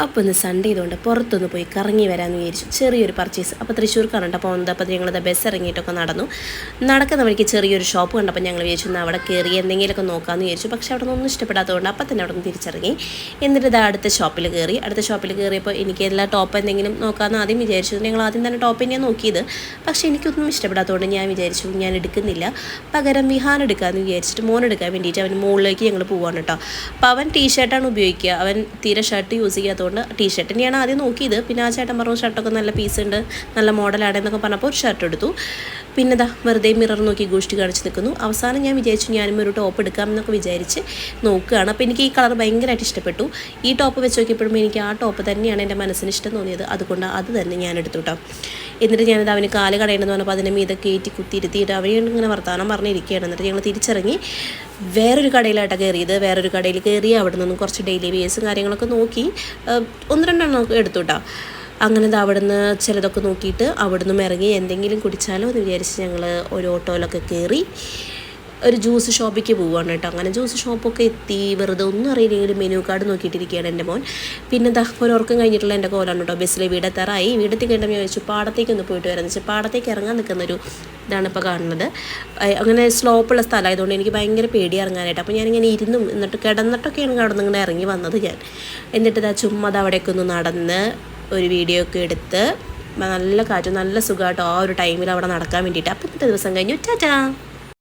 അപ്പോൾ ഇന്ന് സൺഡേ ഇതുകൊണ്ട് പുറത്തൊന്ന് പോയി കറങ്ങി വരാമെന്ന് വിചാരിച്ചു. ചെറിയൊരു പർച്ചേസ്. അപ്പോൾ തൃശ്ശൂർക്കാണ് അപ്പോൾ അപ്പോൾ ഞങ്ങളത് ബസ് ഇറങ്ങിയിട്ടൊക്കെ നടക്കുന്ന വഴിക്ക് ചെറിയൊരു ഷോപ്പ് കണ്ടപ്പോൾ ഞങ്ങൾ വിചാരിച്ചു അവിടെ കയറി എന്തെങ്കിലുമൊക്കെ നോക്കാമെന്ന് വിചാരിച്ചു. പക്ഷേ അവിടെ നിന്നൊന്നും ഇഷ്ടപ്പെടാത്തതുകൊണ്ട് അപ്പോൾ തന്നെ അവിടെ നിന്ന് തിരിച്ചിറങ്ങി. എന്നിട്ട് ഇത് അടുത്ത ഷോപ്പിൽ കയറിയപ്പോൾ എനിക്ക് എല്ലാ ടോപ്പ് എന്തെങ്കിലും നോക്കാമെന്ന് ആദ്യം വിചാരിച്ചു. ഞങ്ങൾ ആദ്യം തന്നെ ടോപ്പ് തന്നെയാണ് നോക്കിയത്. പക്ഷേ എനിക്കൊന്നും ഇഷ്ടപ്പെടാത്തതുകൊണ്ട് ഞാൻ വിചാരിച്ചു ഞാൻ എടുക്കുന്നില്ല, പകരം വിഹാൻ എടുക്കാമെന്ന് വിചാരിച്ചിട്ട് മോൻ എടുക്കാൻ വേണ്ടിയിട്ട് അവൻ മുകളിലേക്ക് ഞങ്ങൾ പോവാണ് കേട്ടോ. അപ്പോൾ അവൻ ടീഷർട്ടാണ് ഉപയോഗിക്കുക. അവൻ തീരെ ഷർട്ട് യൂസ് ചെയ്യാത്തതുകൊണ്ട് ടീഷർട്ട് തന്നെയാണ് ആദ്യം നോക്കിയത്. പിന്നെ ആ ചേട്ടൻ പറഞ്ഞു ഷർട്ടൊക്കെ നല്ല പീസ് ഉണ്ട്, നല്ല മോഡലാണ് എന്നൊക്കെ പറഞ്ഞപ്പോൾ ഒരു ഷർട്ട് എടുത്തു. പിന്നെ വെറുതെ മിറർ നോക്കി ഗോഷ്ടി കാണിച്ച് നിൽക്കുന്നു. അവസാനം ഞാൻ വിചാരിച്ചു ഞാനും ഒരു ടോപ്പ് എടുക്കാമെന്നൊക്കെ വിചാരിച്ച് നോക്കുകയാണ്. അപ്പോൾ എനിക്ക് ഈ കളർ ഭയങ്കരമായിട്ട് ഇഷ്ടപ്പെട്ടു. ഈ ടോപ്പ് വെച്ച് നോക്കിയപ്പോഴും എനിക്ക് ആ ടോപ്പ് തന്നെയാണ് എൻ്റെ മനസ്സിന് ഇഷ്ടം തോന്നിയത്. അതുകൊണ്ട് അത് തന്നെ ഞാൻ എടുത്തു കേട്ടോ. എന്നിട്ട് ഞാനത് അവന് കാല് കടയണമെന്ന് പറഞ്ഞപ്പോൾ അതിനെ മീതെ കയറ്റി കുത്തിയിരുത്തിയിട്ട് അവൻ ഇങ്ങനെ വർത്തമാനം പറഞ്ഞിരിക്കുകയാണ്. എന്നിട്ട് ഞങ്ങൾ തിരിച്ചിറങ്ങി വേറൊരു കടയിലായിട്ടാണ് കയറിയത്. വേറൊരു കടയിൽ കയറി അവിടെ നിന്നും കുറച്ച് ഡെയിലി വേസും കാര്യങ്ങളൊക്കെ നോക്കി 1-2 എടുത്തു കേട്ടോ. അങ്ങനെ അവിടെ നിന്ന് ചിലതൊക്കെ നോക്കിയിട്ട് അവിടെ നിന്നും ഇറങ്ങി എന്തെങ്കിലും കുടിച്ചാലോ എന്ന് വിചാരിച്ച് ഞങ്ങൾ ഒരു ഓട്ടോയിലൊക്കെ കയറി ഒരു ജ്യൂസ് ഷോപ്പിലേക്ക് പോവുകയാണ് കേട്ടോ. അങ്ങനെ ജ്യൂസ് ഷോപ്പൊക്കെ എത്തി. വെറുതെ ഒന്നും അറിയില്ലെങ്കിൽ മെനു കാർഡ് നോക്കിയിട്ടിരിക്കുകയാണ് എൻ്റെ മോൻ. പിന്നെ ഒരു ഉറക്കം കഴിഞ്ഞിട്ടുള്ള എൻ്റെ കോലാണ് കേട്ടോ. ബസ്സിൽ വീടെത്താറായി. വീടെത്തി കഴിഞ്ഞപ്പോൾ ചോദിച്ചു പാടത്തേക്ക് ഒന്ന് പോയിട്ട് വരാമെന്ന് വെച്ചാൽ പാടത്തേക്ക് ഇറങ്ങാൻ നിൽക്കുന്നൊരു ഇതാണ് ഇപ്പോൾ കാണുന്നത്. അങ്ങനെ സ്ലോപ്പുള്ള സ്ഥലമായതുകൊണ്ട് എനിക്ക് ഭയങ്കര പേടി ഇറങ്ങാനായിട്ട്. അപ്പോൾ ഞാനിങ്ങനെ ഇരുന്നും എന്നിട്ട് കിടന്നിട്ടൊക്കെയാണ് അവിടെ നിന്ന് ഇങ്ങനെ ഇറങ്ങി വന്നത് ഞാൻ. എന്നിട്ട് ചുമ്മാ അവിടേക്ക് ഒന്ന് നടന്ന് ഒരു വീഡിയോ ഒക്കെ എടുത്ത് നല്ല കാറ്റും നല്ല സുഖമായിട്ടോ ആ ഒരു ടൈമിൽ അവിടെ നടക്കാൻ വേണ്ടിയിട്ട്. അപ്പോൾ ഇന്നത്തെ ദിവസം കഴിഞ്ഞു. ടാറ്റാ.